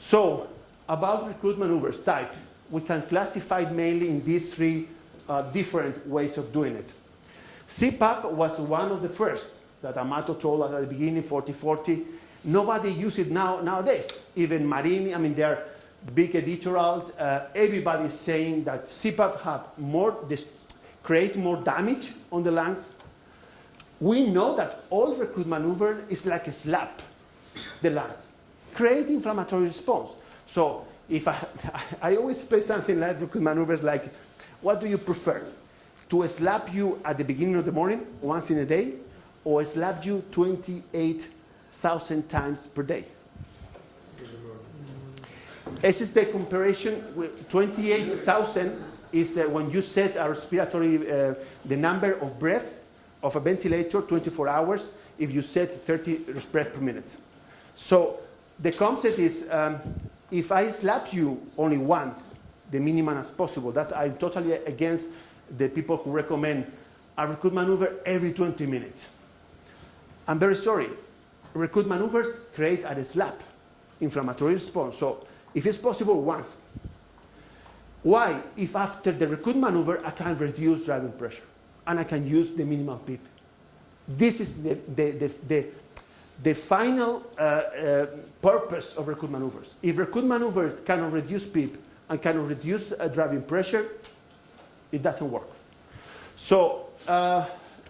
So about recruit maneuvers type, we can classify it mainly in these three different ways of doing it. CPAP was one of the first that Amato told us at the beginning, 40-40. Nobody uses it nowadays. Even Marini, I mean, they're big editorials. Everybody is saying that CPAP create more damage on the lungs. We know that all recruit maneuver is like a slap the lungs, create inflammatory response. So if I always say something like recruit maneuvers like, what do you prefer? To slap you at the beginning of the morning, once in a day, or slap you 28,000 times per day? This is the comparison with 28,000 is when you set a respiratory, the number of breath of a ventilator, 24 hours, if you set 30 breaths per minute. So the concept is, if I slap you only once, the minimum as possible, I'm totally against the people who recommend a recruit maneuver every 20 minutes. I'm very sorry. Recruit maneuvers create a slap, inflammatory response. So if it's possible, once. Why? If after the recruit maneuver, I can reduce driving pressure and I can use the minimum PEEP. This is the final purpose of recruit maneuvers. If recruit maneuvers cannot reduce PEEP and cannot reduce driving pressure, it doesn't work. So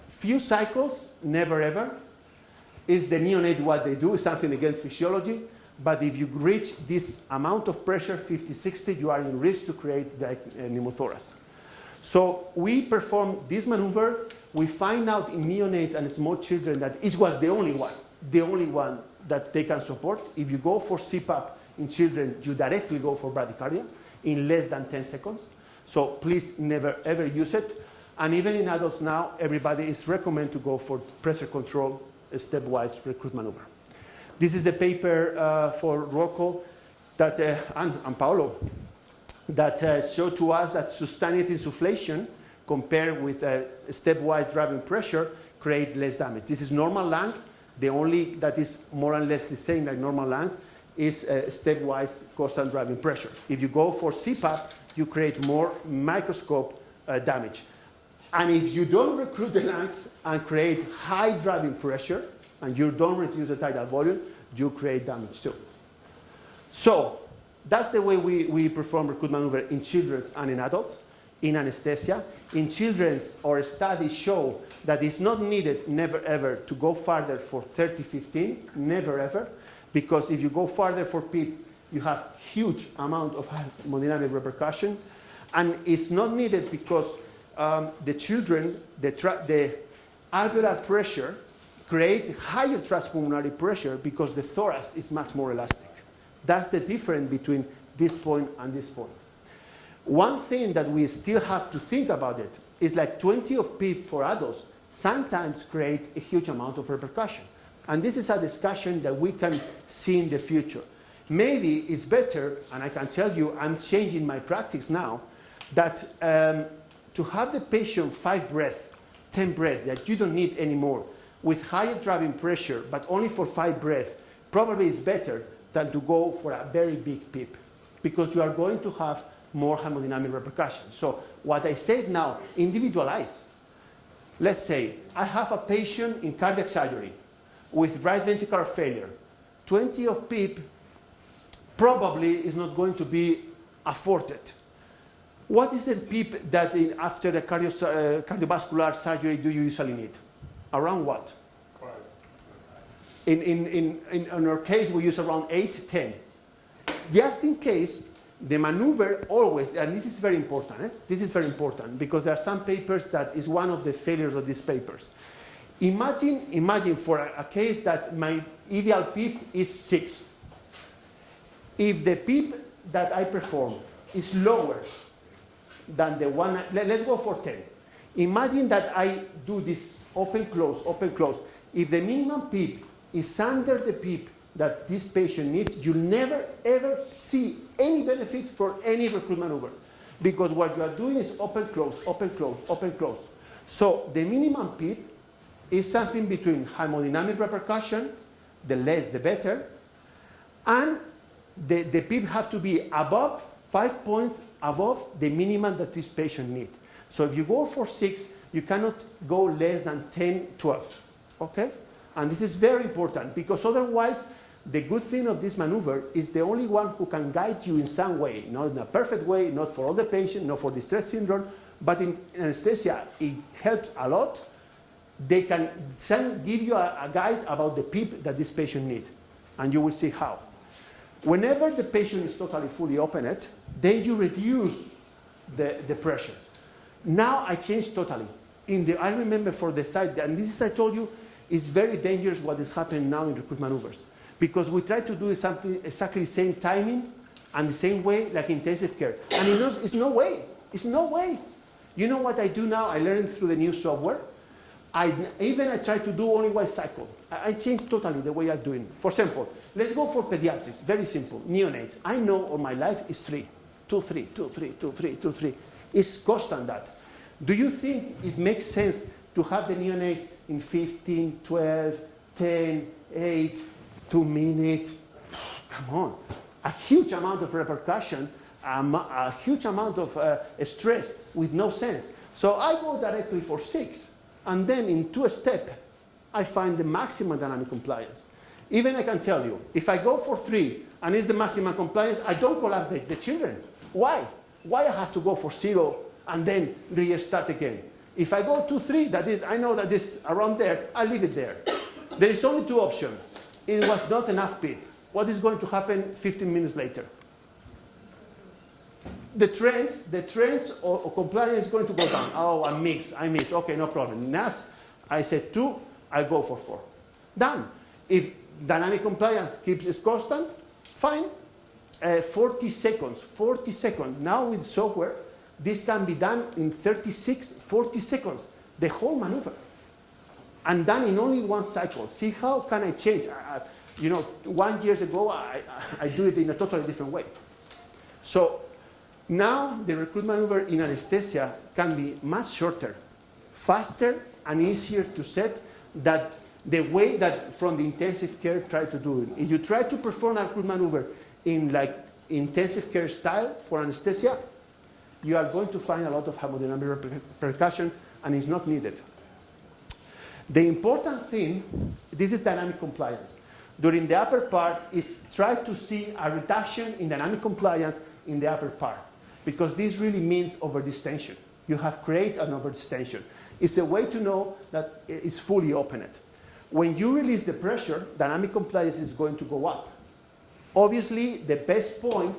few cycles, never ever. Is the neonate what they do? Something against physiology. But if you reach this amount of pressure, 50, 60, you are in risk to create pneumothorax. So we perform this maneuver. We find out in neonate and small children that it was the only one that they can support. If you go for CPAP in children, you directly go for bradycardia in less than 10 seconds. So please never ever use it. And even in adults now, everybody is recommended to go for pressure control stepwise recruit maneuver. This is the paper for Rocco that, and Paolo that showed to us that sustained insufflation compared with stepwise driving pressure create less damage. This is normal lung. The only that is more or less the same like normal lungs is stepwise constant driving pressure. If you go for CPAP, you create more microscope damage. And if you don't recruit the lungs and create high driving pressure, and you don't reduce the tidal volume, you create damage too. So that's the way we perform recruit maneuver in children and in adults, in anesthesia. In children, our studies show that it's not needed, never ever, to go farther for 30-15, never ever, because if you go farther for PEEP, you have huge amount of hemodynamic repercussion, and it's not needed because the children, the alveolar pressure create higher transpulmonary pressure because the thorax is much more elastic. That's the difference between this point and this point. One thing that we still have to think about it is like 20 of PEEP for adults sometimes create a huge amount of repercussion. And this is a discussion that we can see in the future. Maybe it's better, and I can tell you I'm changing my practice now, that to have the patient 5 breaths, 10 breaths that you don't need anymore with higher driving pressure, but only for 5 breaths, probably is better than to go for a very big PEEP, because you are going to have more hemodynamic repercussions. So what I said now, individualize. Let's say I have a patient in cardiac surgery with right ventricular failure. 20 of PEEP probably is not going to be afforded. What is the PEEP that after the cardiovascular surgery do you usually need? Around what? 5. In our case, we use around 8, 10. Just in case, the maneuver always, and this is very important, this is very important because there are some papers that is one of the failures of these papers. Imagine for a case that my ideal PEEP is 6. If the PEEP that I perform is lower than the one, let's go for 10. Imagine that I do this open, close, open, close. If the minimum PEEP is under the PEEP that this patient needs, you'll never ever see any benefit for any recruit maneuver. Because what you are doing is open, close, open, close, open, close. So the minimum PEEP is something between hemodynamic repercussion, the less the better, and the PEEP have to be above 5 points above the minimum that this patient needs. So if you go for 6, you cannot go less than 10, 12. Okay? And this is very important because otherwise, the good thing of this maneuver is the only one who can guide you in some way, not in a perfect way, not for all the patient, not for distress syndrome, but in anesthesia, it helps a lot. They can give you a guide about the PEEP that this patient needs, and you will see how. Whenever the patient is totally fully opened, then you reduce the pressure. Now I changed totally. I remember for the side, and this I told you is very dangerous what is happening now in recruit maneuvers. Because we try to do something exactly the same timing and the same way like intensive care. And it's no way. It's no way. You know what I do now? I learned through the new software. I try to do only one cycle. I changed totally the way I'm doing. For example, let's go for pediatrics. Very simple. Neonates. I know all my life is 3. 2, 3, 2, 3, 2, 3, 2, 3. It's constant that. Do you think it makes sense to have the neonate in 15, 12, 10, 8, 2 minutes? Come on. A huge amount of repercussion, a huge amount of stress with no sense. So I go directly for 6. And then in 2 steps, I find the maximum dynamic compliance. Even I can tell you, if I go for 3 and it's the maximum compliance, I don't collapse the children. Why? Why I have to go for 0 and then restart again? If I go to 3, that is, I know that is around there, I leave it there. There is only 2 options. It was not enough PEEP. What is going to happen 15 minutes later? The trends or compliance is going to go down. Oh, I missed. Okay, no problem. Now, I said 2, I go for 4. Done. If dynamic compliance keeps its constant, fine. 40 seconds. Now with software, this can be done in 40 seconds. The whole maneuver. And done in only 1 cycle. See how can I change? 1 year ago, I do it in a totally different way. So now the recruit maneuver in anesthesia can be much shorter, faster, and easier to set than the way that from the intensive care try to do it. If you try to perform a recruit maneuver in like intensive care style for anesthesia, you are going to find a lot of hemodynamic repercussion, and it's not needed. The important thing, this is dynamic compliance. During the upper part is try to see a reduction in dynamic compliance in the upper part, because this really means overdistension. You have created an overdistension. It's a way to know that it's fully opened. When you release the pressure, dynamic compliance is going to go up. Obviously, the best point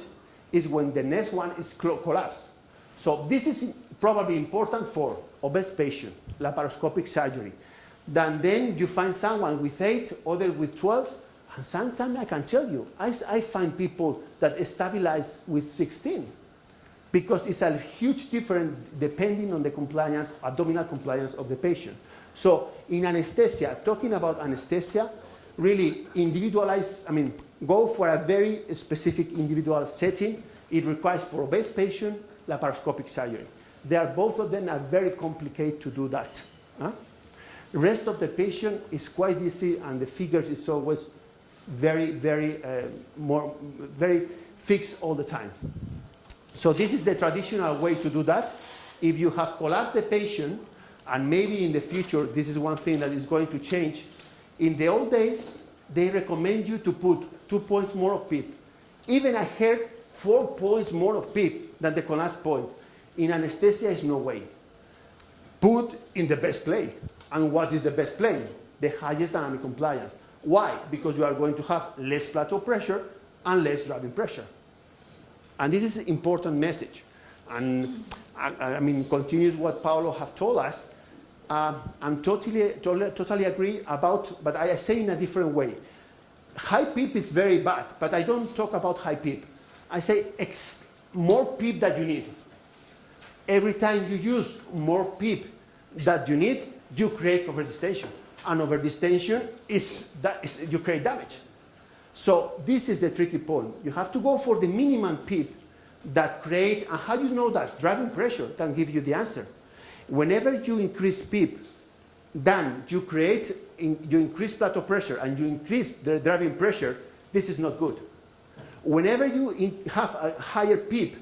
is when the next one is collapsed. So this is probably important for obese patient, laparoscopic surgery. Then you find someone with 8, other with 12, and sometimes I can tell you, I find people that stabilize with 16, because it's a huge difference depending on the compliance, abdominal compliance of the patient. So in anesthesia, talking about anesthesia, really individualize, go for a very specific individual setting. It requires for obese patient, laparoscopic surgery. Both of them are very complicated to do that. The rest of the patient is quite easy, and the figures is always very fixed all the time. So this is the traditional way to do that. If you have collapsed the patient, and maybe in the future, this is one thing that is going to change. In the old days, they recommend you to put 2 points more of PEEP. Even I heard 4 points more of PEEP than the collapse point. In anesthesia, is no way. Put in the best play. And what is the best play? The highest dynamic compliance. Why? Because you are going to have less plateau pressure and less driving pressure. And this is an important message. And continues what Paolo have told us. I'm totally agree about, but I say in a different way. High PEEP is very bad, but I don't talk about high PEEP. I say more PEEP that you need. Every time you use more PEEP that you need, you create overdistension. And overdistension you create damage. So this is the tricky point. You have to go for the minimum PEEP that create, and how do you know that? Driving pressure can give you the answer. Whenever you increase PEEP, then you increase plateau pressure and you increase the driving pressure, this is not good. Whenever you have a higher PEEP,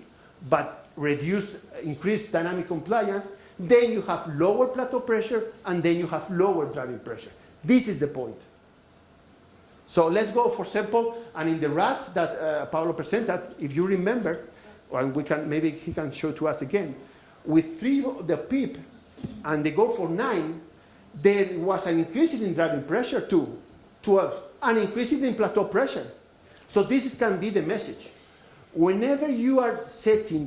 but increase dynamic compliance, then you have lower plateau pressure, and then you have lower driving pressure. This is the point. So let's go for example, and in the rats that Paolo presented, if you remember, and maybe he can show to us again, with 3 the PEEP, and they go for 9, there was an increase in driving pressure to 12, and increase in plateau pressure. So this can be the message. Whenever you are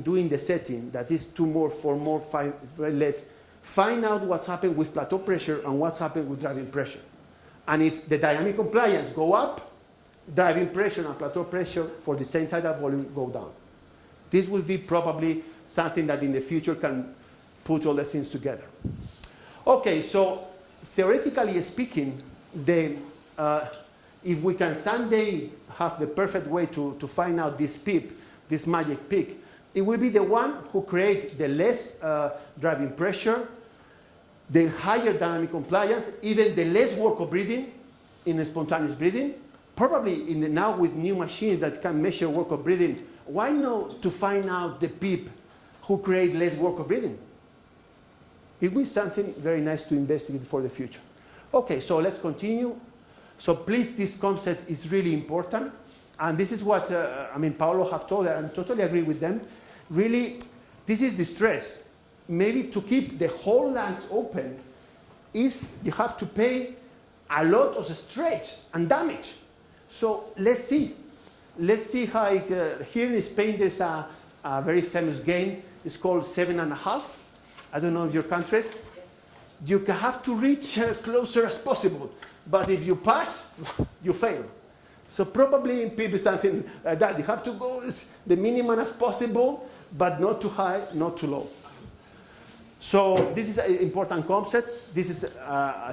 doing the setting, that is 2 more, 4 more, 5 less, find out what's happened with plateau pressure and what's happened with driving pressure. And if the dynamic compliance go up, driving pressure and plateau pressure for the same type of volume go down. This will be probably something that in the future can put all the things together. Okay, so theoretically speaking, if we can someday have the perfect way to find out this PEEP, this magic peak, it will be the one who creates the less driving pressure, the higher dynamic compliance, even the less work of breathing in spontaneous breathing. Probably now with new machines that can measure work of breathing, why not to find out the PEEP who create less work of breathing? It will be something very nice to investigate for the future. Okay, so let's continue. So please, this concept is really important. And this is what, Paolo have told, and I totally agree with them. Really, this is the stress. Maybe to keep the whole lungs open you have to pay a lot of stretch and damage. So let's see. Let's see how here in Spain there's a very famous game. It's called 7.5. I don't know if your countries. You have to reach closer as possible. But if you pass, you fail. So probably in PEEP something like that. You have to go the minimum as possible, but not too high, not too low. So this is an important concept. This is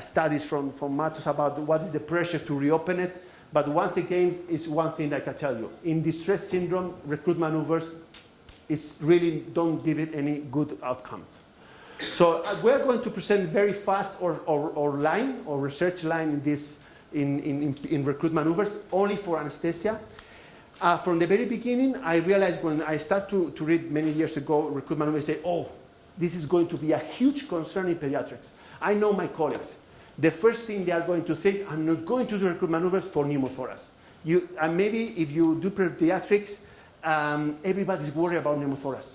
studies from Matos about what is the pressure to reopen it. But once again, it's one thing that I can tell you. In distress syndrome, recruit maneuvers really don't give it any good outcomes. So we're going to present very fast or research line in this in recruit maneuvers only for anesthesia. From the very beginning, I realized when I started to read many years ago recruit maneuvers, I say, oh, this is going to be a huge concern in pediatrics. I know my colleagues. The first thing they are going to think, I'm not going to do recruit maneuvers for pneumothorax. And maybe if you do pediatrics, everybody's worried about pneumothorax.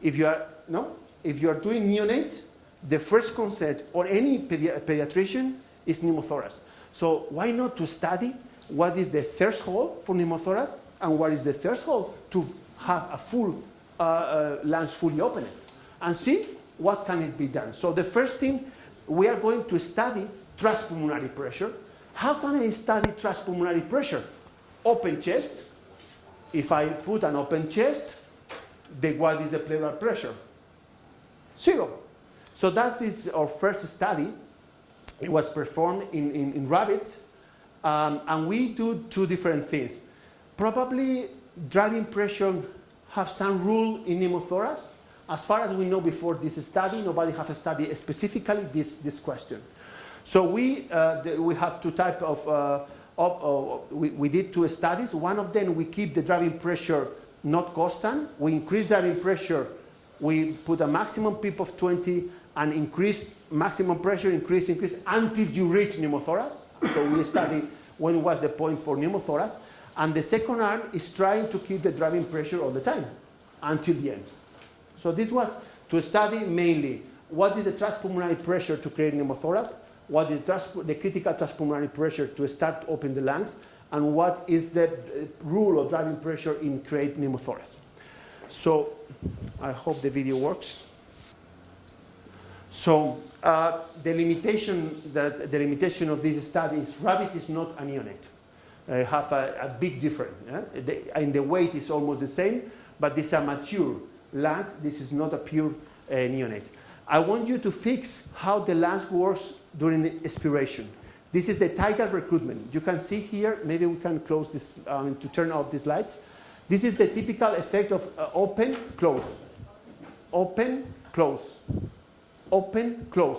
If you are doing neonates, the first concept or any pediatrician is pneumothorax. So why not to study what is the threshold for pneumothorax and what is the threshold to have a full lungs fully open and see what can it be done. So the first thing, we are going to study transpulmonary pressure. How can I study transpulmonary pressure? Open chest. If I put an open chest, what is the pleural pressure? 0. So that's our first study. It was performed in rabbits. And we do 2 different things. Probably driving pressure have some rule in pneumothorax. As far as we know before this study, nobody has studied specifically this question. So we have 2 types we did 2 studies. One of them, we keep the driving pressure not constant. We increase driving pressure. We put a maximum PEEP of 20 and increase maximum pressure, increase until you reach pneumothorax. So we study when was the point for pneumothorax. And the second arm is trying to keep the driving pressure all the time until the end. So this was to study mainly what is the transpulmonary pressure to create pneumothorax, what is the critical transpulmonary pressure to start to open the lungs, and what is the rule of driving pressure in create pneumothorax. So I hope the video works. So the limitation of this study is rabbit is not a neonate. Have a big difference. Yeah? And the weight is almost the same, but this is a mature lung. This is not a pure neonate. I want you to fix how the lungs works during the expiration. This is the tidal recruitment. You can see here, maybe we can close this to turn off these lights. This is the typical effect of open, close, open, close, open, close.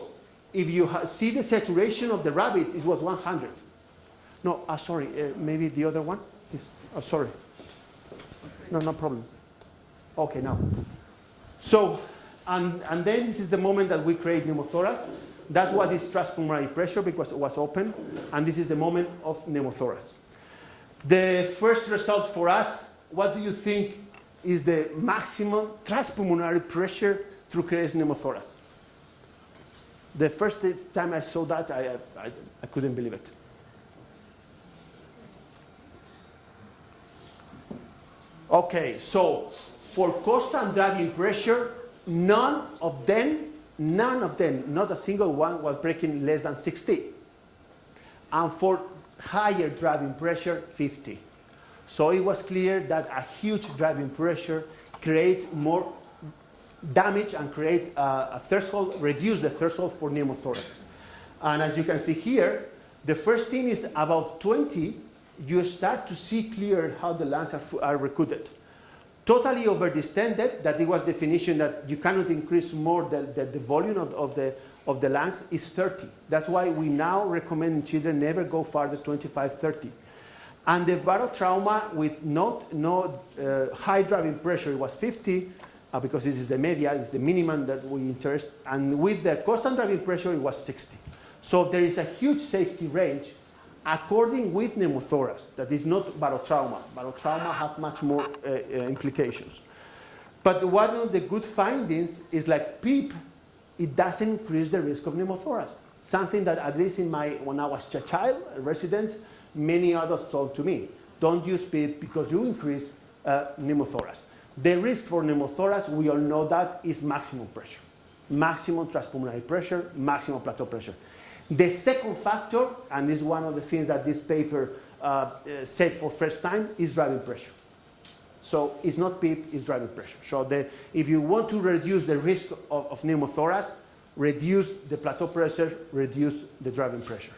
If you see the saturation of the rabbit, it was 100. No, sorry, maybe the other one. Sorry. No, no problem. Okay, now. So, and then this is the moment that we create pneumothorax. That's what is transpulmonary pressure because it was open. And this is the moment of pneumothorax. The first result for us, what do you think is the maximum transpulmonary pressure to create pneumothorax? The first time I saw that, I couldn't believe it. Okay, so for constant driving pressure, none of them, not a single one was breaking less than 60. And for higher driving pressure, 50. So it was clear that a huge driving pressure creates more damage and create a threshold, reduce the threshold for pneumothorax. And as you can see here, the first thing is about 20, you start to see clear how the lungs are recruited. Totally over-distended, that it was definition that you cannot increase more the volume of the lungs is 30. That's why we now recommend in children never go farther 25, 30. And the barotrauma with no high driving pressure, it was 50, because this is the media, it's the minimum that we interest. And with the constant driving pressure, it was 60. So there is a huge safety range according with pneumothorax. That is not barotrauma. Barotrauma have much more implications. But one of the good findings is like PEEP, it doesn't increase the risk of pneumothorax. Something that at least when I was a child, a resident, many others told to me, don't use PEEP because you increase pneumothorax. The risk for pneumothorax, we all know that, is maximum pressure. Maximum transpulmonary pressure, maximum plateau pressure. The second factor, and this is one of the things that this paper said for first time, is driving pressure. So it's not PEEP, it's driving pressure. So if you want to reduce the risk of pneumothorax, reduce the plateau pressure, reduce the driving pressure.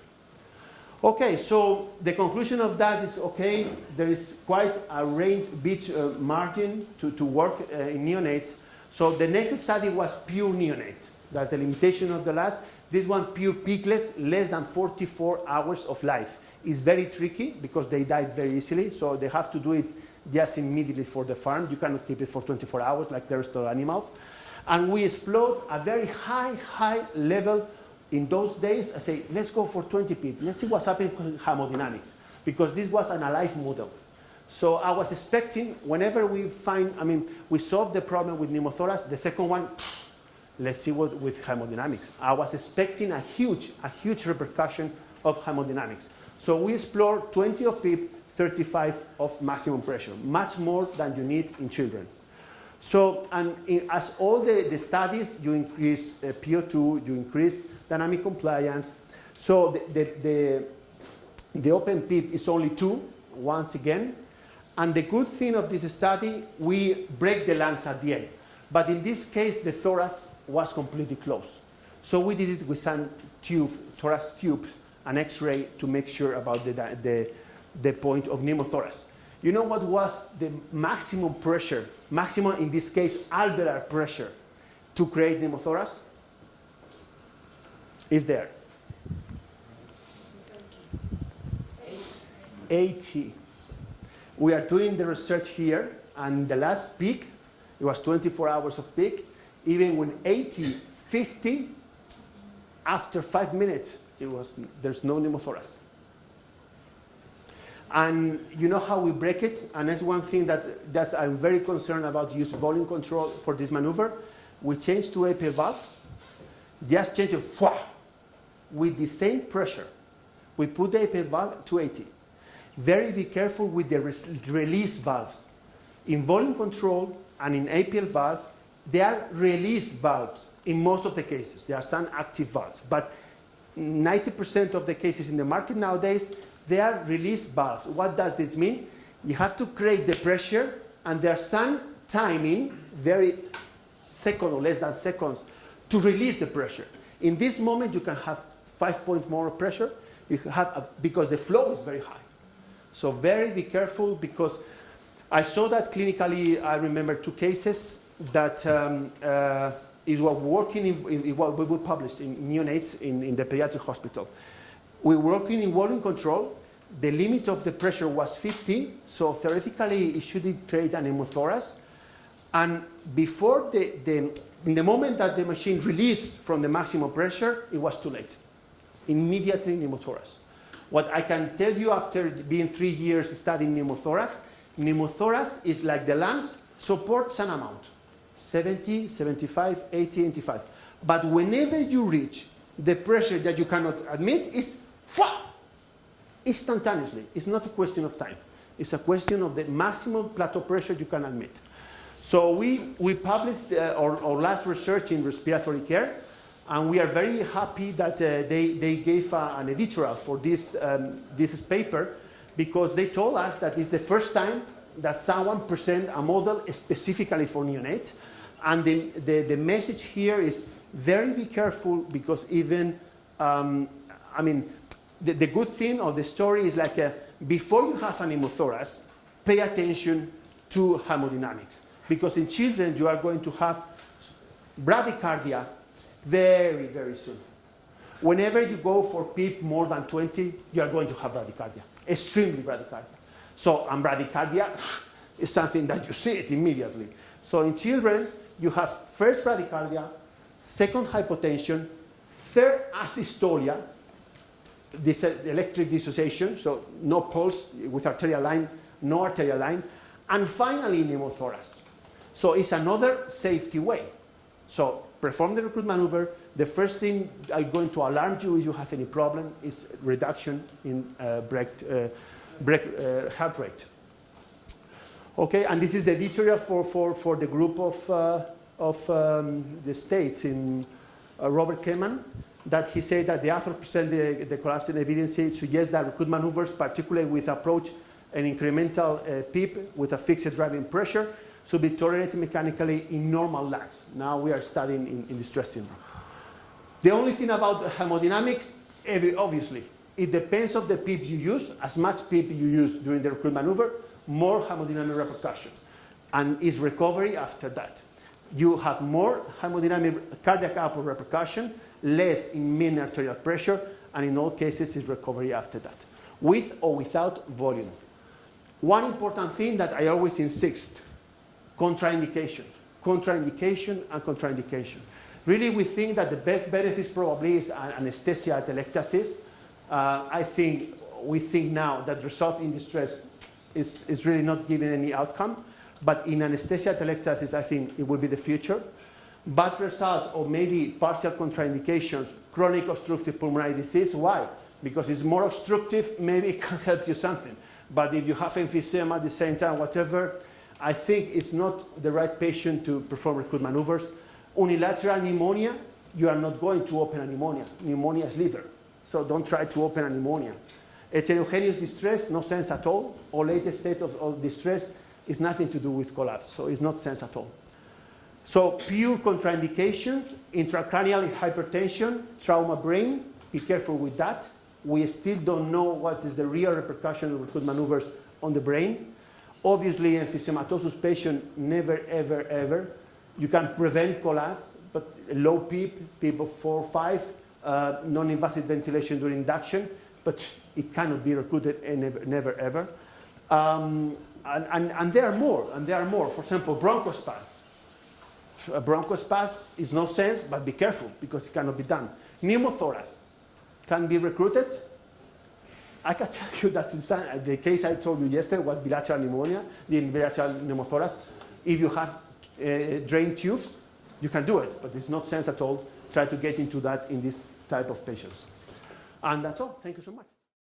Okay, so the conclusion of that is, okay, there is quite a big margin to work in neonates. So the next study was pure neonate. That's the limitation of the last. This one, pure peakless, less than 44 hours of life. It's very tricky because they died very easily, so they have to do it just immediately for the farm. You cannot keep it for 24 hours like the rest of the animals. And we explored a very high level. In those days, I say, let's go for 20 PEEP. Let's see what's happening with hemodynamics, because this was an alive model. So I was expecting, whenever we we solved the problem with pneumothorax, the second one, let's see what with hemodynamics. I was expecting a huge repercussion of hemodynamics. So we explored 20 of PEEP, 35 of maximum pressure, much more than you need in children. So, as all the studies, you increase PO2, you increase dynamic compliance. So the open PEEP is only 2, once again. And the good thing of this study, we break the lungs at the end. But in this case, the thorax was completely closed. So we did it with some thorax tube, an X-ray to make sure about the point of pneumothorax. You know what was the maximum pressure, maximum in this case alveolar pressure, to create pneumothorax? Is there. 80. We are doing the research here, and the last peak, it was 24 hours of peak. Even when 80, 50, after 5 minutes, there's no pneumothorax. And you know how we break it? And that's one thing that I'm very concerned about, use volume control for this maneuver. We change to AP valve, just change it with the same pressure. We put the AP valve to 80. Be careful with the release valves. In volume control and in APL valve, they are release valves in most of the cases. There are some active valves, but 90% of the cases in the market nowadays, they are release valves. What does this mean? You have to create the pressure, and there's some timing, very second or less than seconds, to release the pressure. In this moment, you can have 5 points more pressure because the flow is very high. So be careful, because I saw that clinically. I remember 2 cases that it was working in what we would publish in neonates in the pediatric hospital. We were working in volume control. the limit of the pressure was 50, so theoretically it shouldn't create an pneumothorax. And before in the moment that the machine released from the maximum pressure, it was too late. Immediately pneumothorax. What I can tell you after being 3 years studying pneumothorax is like the lungs support some amount, 70, 75, 80, 85. But whenever you reach the pressure that you cannot admit, is instantaneously. It's not a question of time. It's a question of the maximum plateau pressure you can admit. So we published our last research in respiratory care, and we are very happy that they gave an editorial for this paper, because they told us that it's the first time that someone present a model specifically for neonates. And the message here is be careful, because even, I mean, the good thing of the story is like before you have an pneumothorax, pay attention to hemodynamics. Because in children, you are going to have bradycardia very, very soon. Whenever you go for PEEP more than 20, you are going to have bradycardia, extremely bradycardia. So, and bradycardia is something that you see it immediately. So in children, you have first bradycardia, second hypotension, third asystolia, this electric dissociation, so no pulse with arterial line, no arterial line, and finally pneumothorax. So it's another safety way. So perform the recruit maneuver. The first thing I'm going to alarm you if you have any problem is reduction in heart rate. Okay, and this is the editorial for the group of the states in Robert Keman, that he said that the author presented the collapsing evidence suggests that recruit maneuvers, particularly with approach an incremental PEEP with a fixed driving pressure, should be tolerated mechanically in normal lungs. Now we are studying in distress syndrome. The only thing about hemodynamics, obviously, it depends on the PEEP you use. As much PEEP you use during the recruit maneuver, more hemodynamic repercussion, and is recovery after that. You have more hemodynamic cardiac output repercussion, less in mean arterial pressure, and in all cases is recovery after that, with or without volume. One important thing that I always insist, contraindications. Contraindication and contraindication. Really, we think that the best benefits probably is anesthesia atelectasis. We think now that result in distress is really not giving any outcome, but in anesthesia atelectasis, I think it will be the future. Bad results or maybe partial contraindications, chronic obstructive pulmonary disease. Why? Because it's more obstructive, maybe it can help you something. But if you have emphysema at the same time, whatever, I think it's not the right patient to perform recruit maneuvers. Unilateral pneumonia, you are not going to open a pneumonia. Pneumonia is liver, so don't try to open a pneumonia. Heterogeneous distress, no sense at all. Or latest state of distress is nothing to do with collapse, so it's not sense at all. So pure contraindications, intracranial hypertension, trauma brain, be careful with that. We still don't know what is the real repercussion of recruit maneuvers on the brain. Obviously, emphysematosus patient, never, ever, ever. You can prevent collapse, but low PEEP, PEEP of 4 or 5, non-invasive ventilation during induction, but it cannot be recruited and never, ever. And there are more, For example, bronchospasm. A bronchospasm is no sense, but be careful because it cannot be done. Pneumothorax can be recruited. I can tell you that in the case I told you yesterday was bilateral pneumonia, the bilateral pneumothorax. If you have drain tubes, you can do it, but it's not sense at all. Try to get into that in this type of patients. And that's all. Thank you so much.